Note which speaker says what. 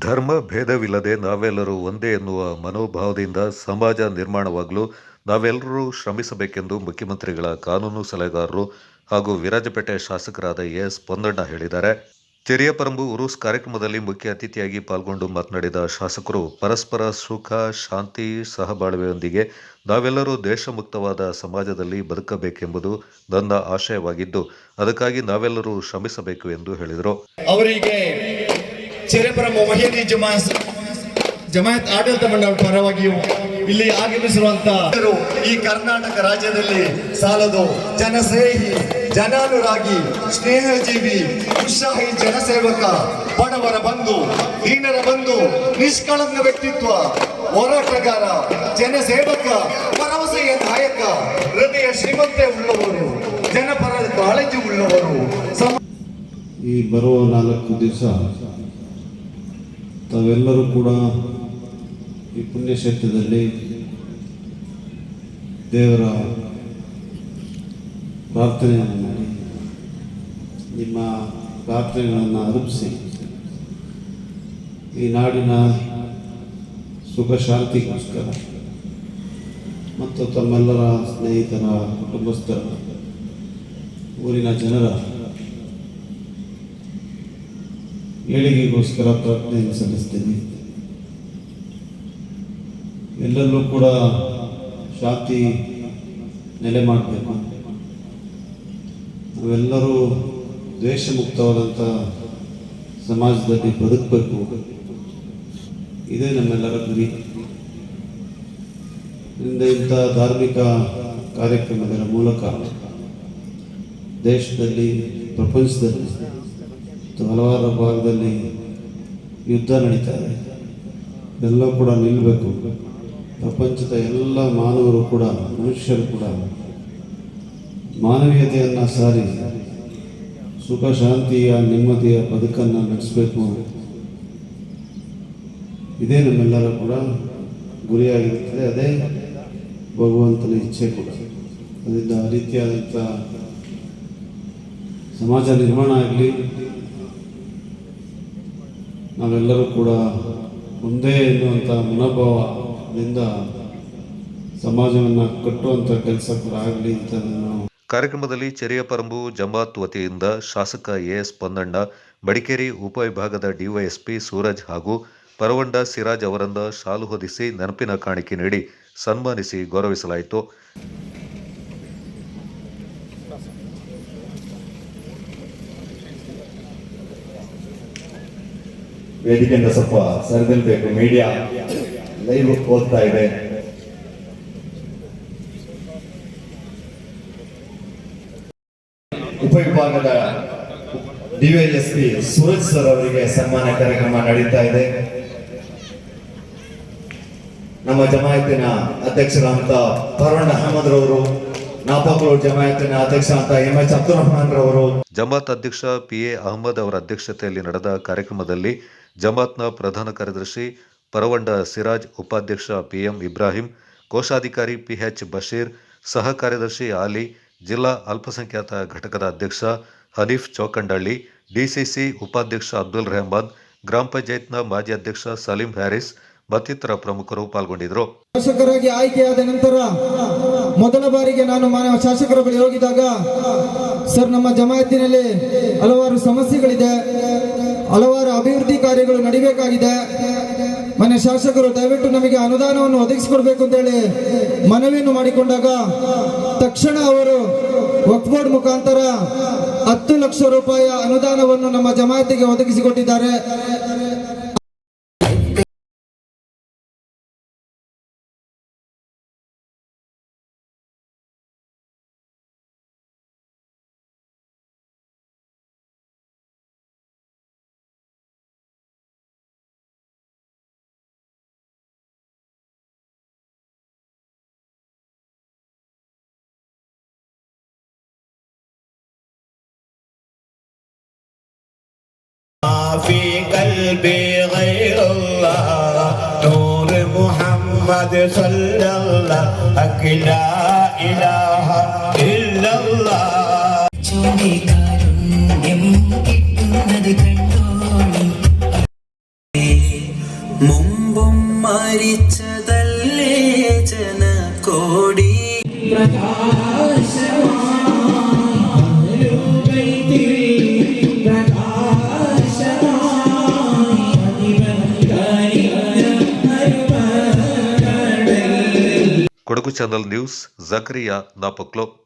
Speaker 1: ಧರ್ಮ ಭೇದವಿಲ್ಲದೆ ನಾವೆಲ್ಲರೂ ಒಂದೇ ಎನ್ನುವ ಮನೋಭಾವದಿಂದ ಸಮಾಜ ನಿರ್ಮಾಣವಾಗಲು ನಾವೆಲ್ಲರೂ ಶ್ರಮಿಸಬೇಕೆಂದು ಮುಖ್ಯಮಂತ್ರಿಗಳ ಕಾನೂನು ಸಲಹೆಗಾರರು ಹಾಗೂ ವಿರಾಜಪೇಟೆ ಶಾಸಕರಾದ ಎಸ್ ಪೊನ್ನಣ್ಣ ಹೇಳಿದ್ದಾರೆ. ಚೆರಿಯಪರಂಬು ಉರುಸ್ ಕಾರ್ಯಕ್ರಮದಲ್ಲಿ ಮುಖ್ಯ ಅತಿಥಿಯಾಗಿ ಪಾಲ್ಗೊಂಡು ಮಾತನಾಡಿದ ಶಾಸಕರು, ಪರಸ್ಪರ ಸುಖ, ಶಾಂತಿ, ಸಹಬಾಳ್ವೆಯೊಂದಿಗೆ ನಾವೆಲ್ಲರೂ ದೇಶಮುಕ್ತವಾದ ಸಮಾಜದಲ್ಲಿ ಬದುಕಬೇಕೆಂಬುದು ನನ್ನ ಆಶಯವಾಗಿದ್ದು, ಅದಕ್ಕಾಗಿ ನಾವೆಲ್ಲರೂ ಶ್ರಮಿಸಬೇಕು ಎಂದು ಹೇಳಿದರು.
Speaker 2: ಅವರಿಗೆ ಚೆರಿಯಪರಂಬು ಮಹಿದಿ ಜಮಾಯತ್ ಆಡಳಿತ ಮಂಡಳಿ ಪರವಾಗಿಯೂ ಇಲ್ಲಿ ಆಗಮಿಸಿರುವಂತಹ ಈ ಕರ್ನಾಟಕ ರಾಜ್ಯದಲ್ಲಿ ಸಾಲದು ಜನಸ್ನೇಹಿ, ಜನಾನುರಾಗಿ, ಸ್ನೇಹಜೀವಿ, ಉತ್ಸಾಹಿ ಜನಸೇವಕ, ಬಡವರ ಬಂಧು, ದೀನರ ಬಂಧು, ನಿಷ್ಕಳಂಕ ವ್ಯಕ್ತಿತ್ವ, ಹೋರಾಟಗಾರ, ಜನಸೇವಕ, ಭರವಸೆಯ ನಾಯಕ, ಹೃದಯ ಶ್ರೀಮಂತೆ ಉಳ್ಳವರು, ಜನಪರ ಕಾಳಜಿ ಉಳ್ಳವರು.
Speaker 3: ಈ ಬರುವ 4 ದಿವಸ ತಾವೆಲ್ಲರೂ ಕೂಡ ಈ ಪುಣ್ಯಕ್ಷೇತ್ರದಲ್ಲಿ ದೇವರ ಪ್ರಾರ್ಥನೆಯನ್ನು ಮಾಡಿ, ನಿಮ್ಮ ಪ್ರಾರ್ಥನೆಗಳನ್ನು ಅರ್ಪಿಸಿ ಈ ನಾಡಿನ ಸುಖ ಶಾಂತಿಗೋಸ್ಕರ ಮತ್ತು ತಮ್ಮೆಲ್ಲರ ಸ್ನೇಹಿತರ, ಕುಟುಂಬಸ್ಥರ, ಊರಿನ ಜನರ ಏಳಿಗೆಗೋಸ್ಕರ ಪ್ರಾರ್ಥನೆಯನ್ನು ಸಲ್ಲಿಸ್ತೀನಿ. ಎಲ್ಲರಲ್ಲೂ ಕೂಡ ಶಾಂತಿ ನೆಲೆ ಮಾಡಬೇಕು. ನಾವೆಲ್ಲರೂ ದ್ವೇಷಮುಕ್ತವಾದಂಥ ಸಮಾಜದಲ್ಲಿ ಬದುಕಬೇಕು. ಇದೇ ನಮ್ಮೆಲ್ಲರ ಗುರಿ. ಇಂಥ ಧಾರ್ಮಿಕ ಕಾರ್ಯಕ್ರಮಗಳ ಮೂಲಕ ದೇಶದಲ್ಲಿ, ಪ್ರಪಂಚದಲ್ಲಿ ಹಲವಾರು ಭಾಗದಲ್ಲಿ ಯುದ್ಧ ನಡೀತಾ ಇದೆ. ಎಲ್ಲ ಕೂಡ ನಿಲ್ಲಬೇಕು. ಪ್ರಪಂಚದ ಎಲ್ಲ ಮಾನವರು ಕೂಡ, ಮನುಷ್ಯರು ಕೂಡ ಮಾನವೀಯತೆಯನ್ನು ಸಾರಿ ಸುಖ ಶಾಂತಿಯ, ನೆಮ್ಮದಿಯ ಬದುಕನ್ನು ನಡೆಸಬೇಕು. ಇದೇ ನಮ್ಮೆಲ್ಲರ ಕೂಡ ಗುರಿಯಾಗಿರುತ್ತದೆ. ಅದೇ ಭಗವಂತನ ಇಚ್ಛೆ ಕೂಡ. ಅದರಿಂದ ಆ ರೀತಿಯಾದಂಥ ಸಮಾಜ ನಿರ್ಮಾಣ ಆಗಲಿ. ನಾವೆಲ್ಲರೂ ಕೂಡ ಒಂದೇ ಎನ್ನುವಂಥ ಮನೋಭಾವದಿಂದ ಸಮಾಜವನ್ನು ಕಟ್ಟುವಂಥ ಕೆಲಸ ಕೂಡ ಆಗಲಿ ಅಂತ ನಾನು.
Speaker 1: ಕಾರ್ಯಕ್ರಮದಲ್ಲಿ ಚೆರಿಯಪರಂಬು ಜಮಾತ್ ವತಿಯಿಂದ ಶಾಸಕ ಎಸ್ ಪೊನ್ನಣ್ಣ, ಮಡಿಕೇರಿ ಉಪವಿಭಾಗದ ಡಿವೈಎಸ್ಪಿ ಸೂರಜ್ ಹಾಗೂ ಪರವಂಡ ಸಿರಾಜ್ ಅವರನ್ನ ಶಾಲು ಹೊದಿಸಿ ನೆನಪಿನ ಕಾಣಿಕೆ ನೀಡಿ ಸನ್ಮಾನಿಸಿ ಗೌರವಿಸಲಾಯಿತು.
Speaker 2: ವೇದಿಕೆಯಿಂದ ಸ್ವಲ್ಪ ಸರಿದಿಲ್ಬೇಕು. ಮೀಡಿಯಾ ಲೈವ್ ಓದ್ತಾ ಇದೆ. ಉಪವಿಭಾಗದ ಡಿವೈಎಸ್ಪಿ ಸೂರಜ್ ಸರ್ ಅವರಿಗೆ ಸನ್ಮಾನ ಕಾರ್ಯಕ್ರಮ ನಡೀತಾ ಇದೆ. ನಮ್ಮ ಜಮಾಯತಿನ ಅಧ್ಯಕ್ಷರಾದಂತ ಪರವಂಡ ಅಹಮದ್ ರವರು, ನಾಪಕೂರು ಜಮಾಯತಿನ ಅಧ್ಯಕ್ಷ ಅಂತ ಎಂ.ಎಚ್. ಅಬ್ದುಲ್ ರಹಮಾನ್ ರವರು.
Speaker 1: ಜಮಾತ್ ಅಧ್ಯಕ್ಷ ಪಿ.ಎ. ಅಹಮದ್ ಅವರ ಅಧ್ಯಕ್ಷತೆಯಲ್ಲಿ ನಡೆದ ಕಾರ್ಯಕ್ರಮದಲ್ಲಿ ಜಮಾತ್ನ ಪ್ರಧಾನ ಕಾರ್ಯದರ್ಶಿ ಪರವಂಡ ಸಿರಾಜ್, ಉಪಾಧ್ಯಕ್ಷ ಪಿಎಂ ಇಬ್ರಾಹಿಂ, ಕೋಶಾಧಿಕಾರಿ ಪಿಎಚ್ ಬಶೀರ್, ಸಹ ಕಾರ್ಯದರ್ಶಿ ಆಲಿ, ಜಿಲ್ಲಾ ಅಲ್ಪಸಂಖ್ಯಾತ ಘಟಕದ ಅಧ್ಯಕ್ಷ ಹನೀಫ್ ಚೌಕಂಡಳ್ಳಿ, ಡಿಸಿಸಿ ಉಪಾಧ್ಯಕ್ಷ ಅಬ್ದುಲ್ ರೆಹಮಾನ್, ಗ್ರಾಮ ಪಂಚಾಯತ್ನ ಮಾಜಿ ಅಧ್ಯಕ್ಷ ಸಲೀಂ ಹ್ಯಾರಿಸ್ ಮತ್ತಿತರ ಪ್ರಮುಖರು ಪಾಲ್ಗೊಂಡಿದ್ದರು.
Speaker 4: ಶಾಸಕರಾಗಿ ಆಯ್ಕೆಯಾದ ನಂತರ ಮೊದಲ ಬಾರಿಗೆ ನಾನು ಮಾನವ ಶಾಸಕರ ಬಳಿ ಹೋಗಿದಾಗ, ಸರ್, ನಮ್ಮ ಜಮಾಯತಿನಲ್ಲಿ ಹಲವಾರು ಸಮಸ್ಯೆಗಳಿದೆ, ಹಲವಾರು ಅಭಿವೃದ್ಧಿ ಕಾರ್ಯಗಳು ನಡೀಬೇಕಾಗಿದೆ, ಮನೆ ಶಾಸಕರು ದಯವಿಟ್ಟು ನಮಗೆ ಅನುದಾನವನ್ನು ಒದಗಿಸಿಕೊಡ್ಬೇಕು ಅಂತ ಹೇಳಿ ಮನವಿಯನ್ನು ಮಾಡಿಕೊಂಡಾಗ ತಕ್ಷಣ ಅವರು ವಕ್ಫ್ ಬೋರ್ಡ್ ಮುಖಾಂತರ 10 ಲಕ್ಷ ರೂಪಾಯಿ ಅನುದಾನವನ್ನು ನಮ್ಮ ಜಮಾಯತಿಗೆ ಒದಗಿಸಿಕೊಟ್ಟಿದ್ದಾರೆ.
Speaker 5: في قلبي غير الله نور محمد صلى الله لا إله إلا الله.
Speaker 6: കാരുണ്യം കിട്ടുന്നത് കണ്ടോളി സ്മരിച്ചതല്ലേ ജനകോടി
Speaker 1: ಕೊಡಗು ಚಾನಲ್ ನ್ಯೂಸ್ ಜಕರಿಯಾ ನಾಪಕ್ಲೋ.